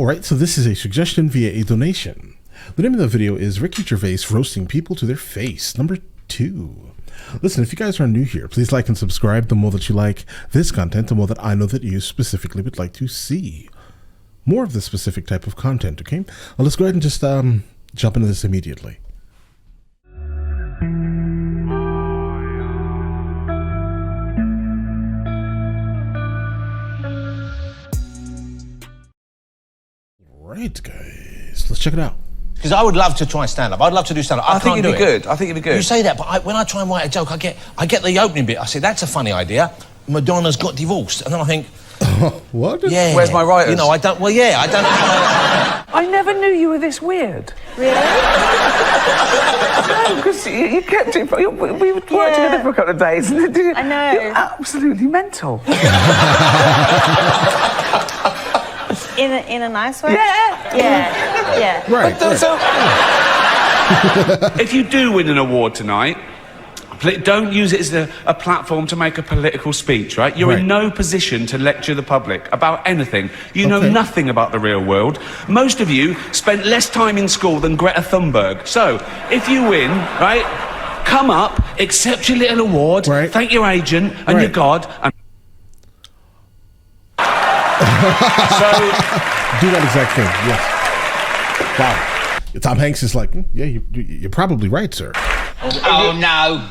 Alright, so this is a suggestion via a donation. The name of the video is Ricky Gervais roasting people to their face, number 2. Listen, if you guys are new here, please like and subscribe the more that you like this content, the more that I know that you specifically would like to see more of this specific type of content, okay? Well, let's go ahead and just jump into this immediately. Right, guys, let's check it out. Because I would love to try stand-up. I'd love to do stand-up. I think it'd be good. I think it'd be good. You say that, but when I try and write a joke, I get the opening bit. I say, that's a funny idea. Madonna's got divorced. And then I think... What? Yeah. Where's my writers? You know, I don't... Well, yeah, I don't... I never knew you were this weird. Really? No, because you kept it... We worked together for a couple of days. And I know. You're absolutely mental. In a nice way? Yeah. Yeah. Right. If you do win an award tonight, don't use it as a platform to make a political speech, right? You're in no position to lecture the public about anything. You know nothing about the real world. Most of you spent less time in school than Greta Thunberg. So, if you win, right, come up, accept your little award, thank your agent and your God, and... So, do that exact thing, yes. Wow. Tom Hanks is like, yeah, you're probably right, sir. Oh,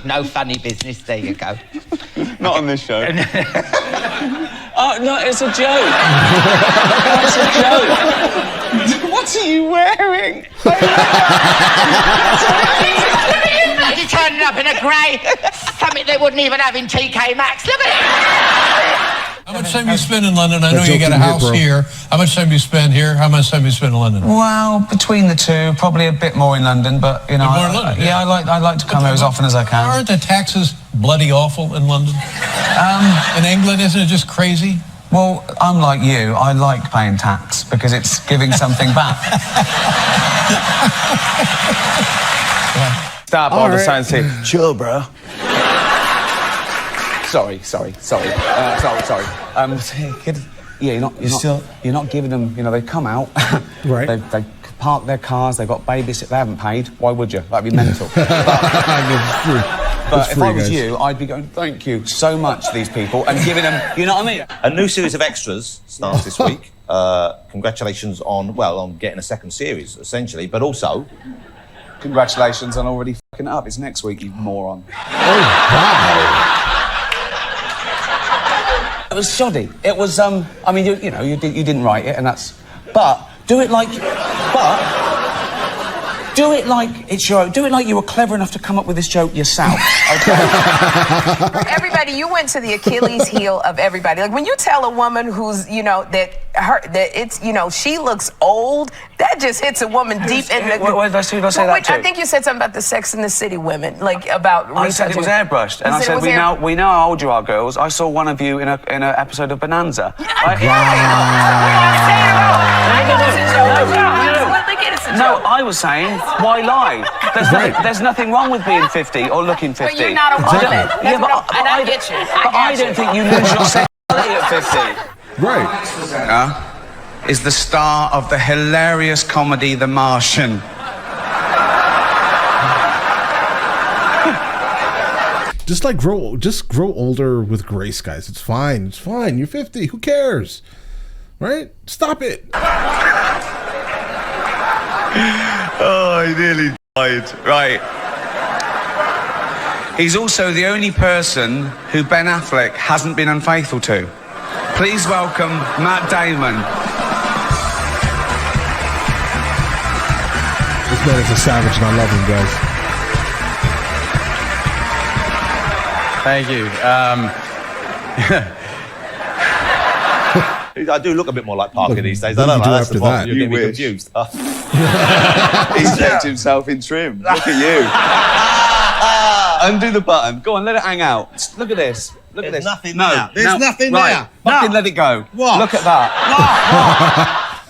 no funny business. There you go. Not on this show. Oh, no, it's a joke. It's a joke. What are you wearing? You're turning up in a grey, something they wouldn't even have in TK Maxx. Look at it. How much time you spend in London? I know you got a house here. How much time you spend here? How much time you spend in London? Well, between the two, probably a bit more in London, but you know, I like to come here as often as I can. Aren't the taxes bloody awful in London? In England, isn't it just crazy? Well, unlike you, I like paying tax because it's giving something back. Start by saying to you, chill, bro. Sorry. Yeah, you're not giving them. You know, they come out, they park their cars, they've got babysitters, they haven't paid. Why would you? That'd be mental. But if I was you, I'd be going, thank you so much to these people, and giving them. You know what I mean? A new series of extras starts this week. Congratulations on getting a second series, essentially, but also... Congratulations on already fucking it up. It's next week, you moron. Oh, wow. It was shoddy. It was, I mean, you didn't write it, and that's... But do it like it's your... Do it like you were clever enough to come up with this joke yourself, okay? Everybody, you went to the Achilles heel of everybody. Like, when you tell a woman who's, you know, that it's, you know, she looks old, that just hits a woman deep in the... What did I say that to? I think you said something about the Sex and the City women, like, about... I said it was airbrushed, and I said, we know how old you are, girls. I saw one of you in an episode of Bonanza. No, I was saying, why lie? There's nothing wrong with being 50 or looking 50. But you're not a woman. I get you. I don't think you lose your sexuality at 50. Right. Is the star of the hilarious comedy The Martian. Just grow older with grace, guys. It's fine. It's fine. You're 50. Who cares? Right? Stop it. Oh, I nearly died. Right. He's also the only person who Ben Affleck hasn't been unfaithful to. Please welcome Matt Damon. This man is a savage and I love him, guys. Thank you. I do look a bit more like Parker these days. I don't know. That's the problem. You're getting me confused. He's kept himself in trim. Look at you. Undo the button. Go on, let it hang out. Look at this. Look at this. Nothing there. There's nothing there. Fucking let it go. What? Look at that.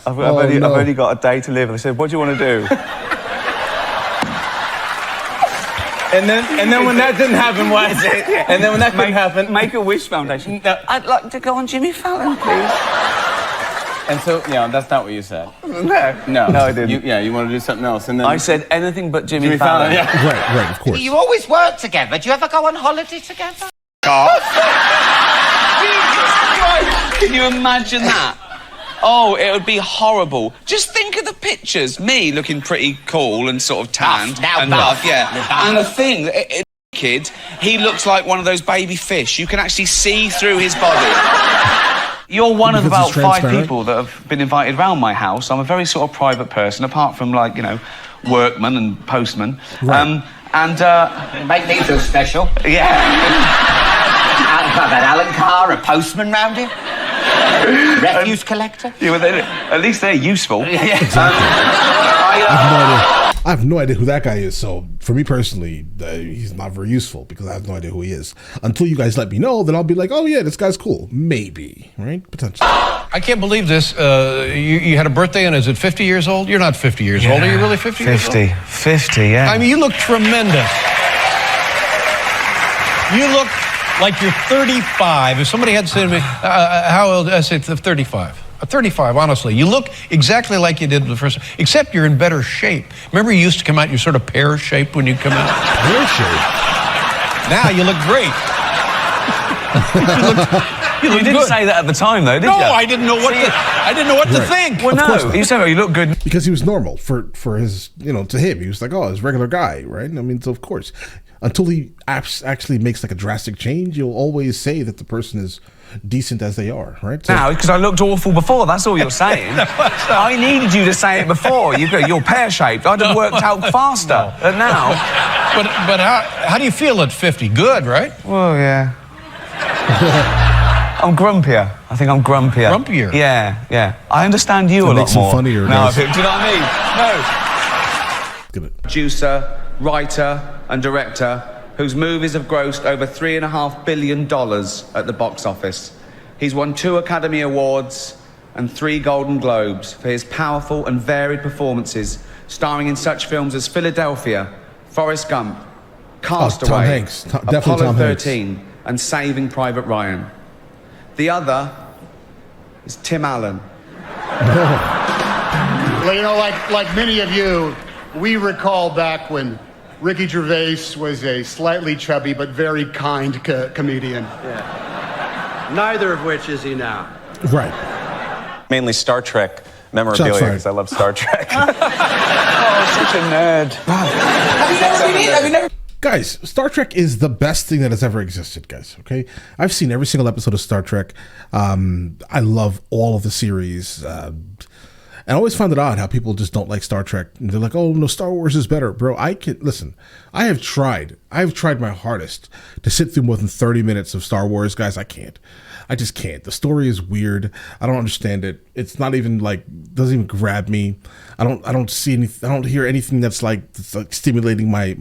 I've only got a day to live. I said, what do you want to do? And then when that didn't happen, what is it? And then when that couldn't happen... Make-A-Wish Foundation. I'd like to go on Jimmy Fallon, please. And so, that's not what you said. No, I didn't. You want to do something else, and then I said anything but Jimmy Fallon. Yeah. Right, of course. You always work together. Do you ever go on holiday together? Can you imagine that? Oh, it would be horrible. Just think of the pictures. Me looking pretty cool and sort of tanned. And buff, yeah. And the thing, kid, he looks like one of those baby fish. You can actually see through his body. You're one of about 5 people that have been invited round my house. I'm a very sort of private person, apart from, like, workman and postman. Right. Make me feel special. Yeah. That Alan Carr, a postman round here? Refuse collector? Yeah, well, at least they're useful. I have no idea who that guy is. So for me personally, he's not very useful because I have no idea who he is. Until you guys let me know, then I'll be like, oh yeah, this guy's cool. Maybe, right? Potentially. I can't believe this. You had a birthday, and is it 50 years old? You're not 50 years old. Are you really 50 years old? 50, yeah. I mean, you look tremendous. You look like you're 35. If somebody had said to me, how old? I say 35. 35, honestly. You look exactly like you did the first, except you're in better shape. Remember you used to come out, you're sort of pear-shaped when you come out? Pear-shaped? Now you look great. You didn't say that at the time, though, did you? No, I didn't know what to think. Well, no, you said, oh, you look good. Because he was normal for his, to him. He was like, oh, he's a regular guy, right? I mean, so of course. Until he actually makes like a drastic change, you'll always say that the person is decent as they are, right? So, now, because I looked awful before, that's all you're saying. I needed you to say it before. You're pear-shaped. I'd have worked out faster. And now... But how do you feel at 50? Good, right? Well, yeah. I'm grumpier. I think I'm grumpier. Grumpier? Yeah. I understand you a lot makes him more. funnier, No, guys. do you know what I mean? No. Producer, writer and director whose movies have grossed over $3.5 billion at the box office. He's won 2 Academy Awards and 3 Golden Globes for his powerful and varied performances, starring in such films as Philadelphia, Forrest Gump, Castaway, Tom Hanks. Definitely Apollo Tom 13 and Saving Private Ryan. The other is Tim Allen. Well, like many of you, we recall back when Ricky Gervais was a slightly chubby but very kind comedian. Yeah. Neither of which is he now. Right. Mainly Star Trek memorabilia because I love Star Trek. Oh, such a nerd. Have you never Guys, Star Trek is the best thing that has ever existed, guys, okay? I've seen every single episode of Star Trek. I love all of the series. And I always find it odd how people just don't like Star Trek. And they're like, oh, no, Star Wars is better. Bro, listen, I have tried my hardest to sit through more than 30 minutes of Star Wars, guys. I can't. I just can't. The story is weird. I don't understand it. It's not even doesn't even grab me. I don't see anything. I don't hear anything that's like stimulating my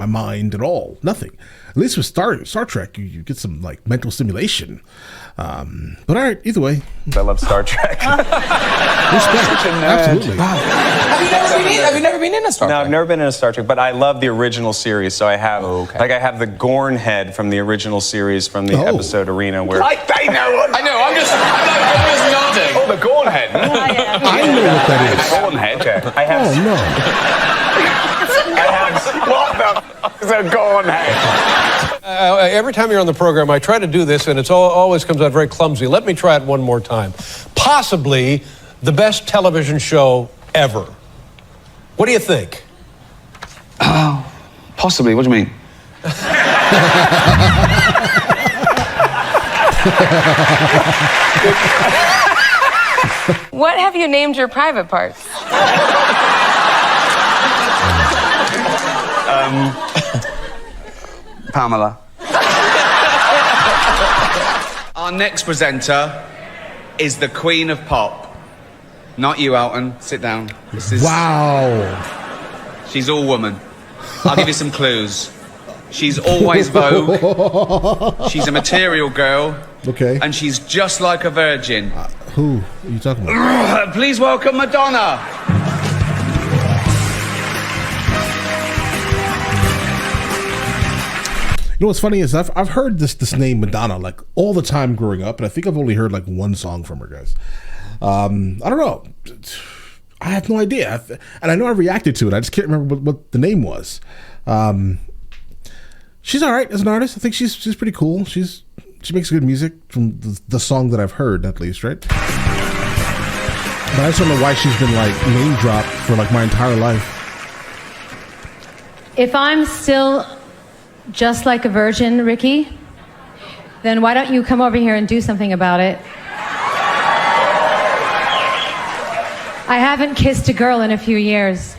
mind at all. Nothing. At least with Star Trek, you get some like mental stimulation. But all right, either way. I love Star Trek. Absolutely. Have you never been in a Star Trek? No, I've never been in a Star Trek, but I love the original series. So I have, I have the Gorn head from the original series from the episode Arena, where I know. I'm just nodding. Oh, the Gorn head. I know what that is. Gorn head. Okay. I have. Oh no. What the Gorn head? Every time you're on the program, I try to do this, and it always comes out very clumsy. Let me try it one more time. Possibly the best television show ever. What do you think? Oh, possibly. What do you mean? What have you named your private parts? Pamela. Our next presenter is the Queen of Pop. Not you, Alton. Sit down. Wow. She's all woman. I'll give you some clues. She's always Vogue. She's a material girl. Okay. And she's just like a virgin. Who are you talking about? Please welcome Madonna. You know what's funny is I've heard this name Madonna like all the time growing up, and I think I've only heard like one song from her, guys. I don't know. I have no idea. And I know I reacted to it. I just can't remember what the name was. She's all right as an artist. I think she's pretty cool. She makes good music from the song that I've heard, at least, right? But I just don't know why she's been like name dropped for like my entire life. If I'm still just like a virgin, Ricky, then why don't you come over here and do something about it? I haven't kissed a girl in a few years.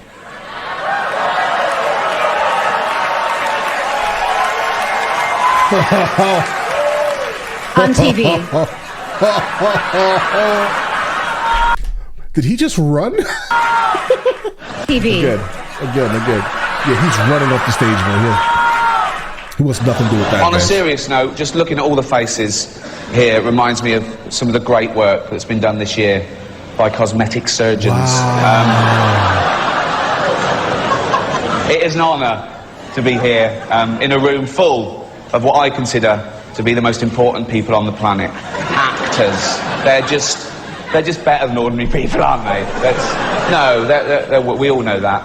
On TV. Did he just run? TV. Again. Yeah, he's running off the stage, man. He wants nothing to do with that. On a serious note, just looking at all the faces here reminds me of some of the great work that's been done this year by cosmetic surgeons. Wow. It is an honour to be here in a room full of what I consider to be the most important people on the planet. Actors. They're just better than ordinary people, aren't they? We all know that.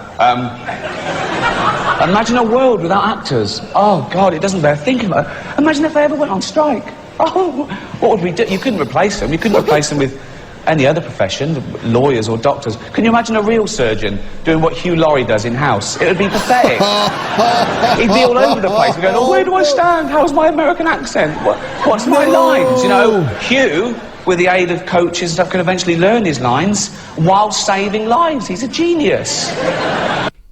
Imagine a world without actors. Oh, God, it doesn't bear thinking about it. Imagine if they ever went on strike. Oh, what would we do? You couldn't replace them. You couldn't replace them with any other profession, lawyers or doctors. Can you imagine a real surgeon doing what Hugh Laurie does in-house? It would be pathetic. He'd be all over the place going, oh, where do I stand? How's my American accent? What's my lines? You know, Hugh, with the aid of coaches and stuff, can eventually learn his lines while saving lives. He's a genius.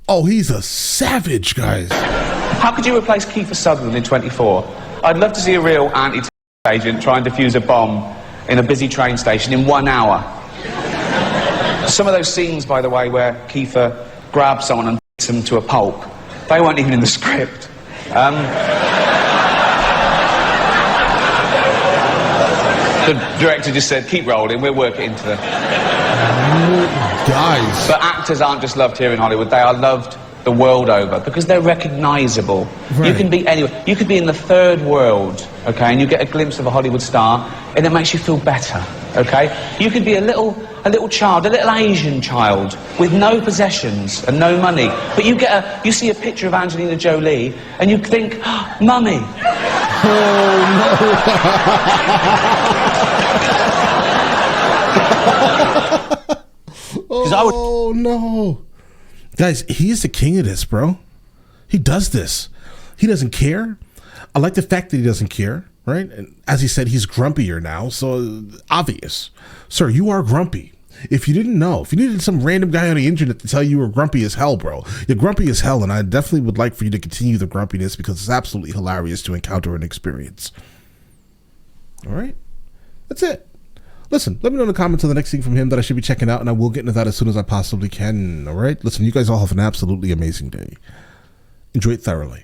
Oh, he's a savage, guys. How could you replace Kiefer Sutherland in 24? I'd love to see a real anti-terrorist agent try and defuse a bomb in a busy train station in 1 hour. Some of those scenes, by the way, where Kiefer grabs someone and beats them to a pulp, they weren't even in the script. The director just said, keep rolling, we'll work it into the... Guys. But actors aren't just loved here in Hollywood, they are loved the world over because they're recognisable. Right. You can be anywhere. You could be in the third world, okay, and you get a glimpse of a Hollywood star and it makes you feel better, okay? You could be a little child, a little Asian child with no possessions and no money, but you see a picture of Angelina Jolie and you think, oh, Mummy. Oh no. Guys, he's the king of this, bro. He does this. He doesn't care. I like the fact that he doesn't care, right? And as he said, he's grumpier now, so obvious. Sir, you are grumpy. If you didn't know, if you needed some random guy on the internet to tell you were grumpy as hell, bro, you're grumpy as hell, and I definitely would like for you to continue the grumpiness because it's absolutely hilarious to encounter and experience. All right? That's it. Listen, let me know in the comments of the next thing from him that I should be checking out, and I will get into that as soon as I possibly can. All right? Listen, you guys all have an absolutely amazing day. Enjoy it thoroughly.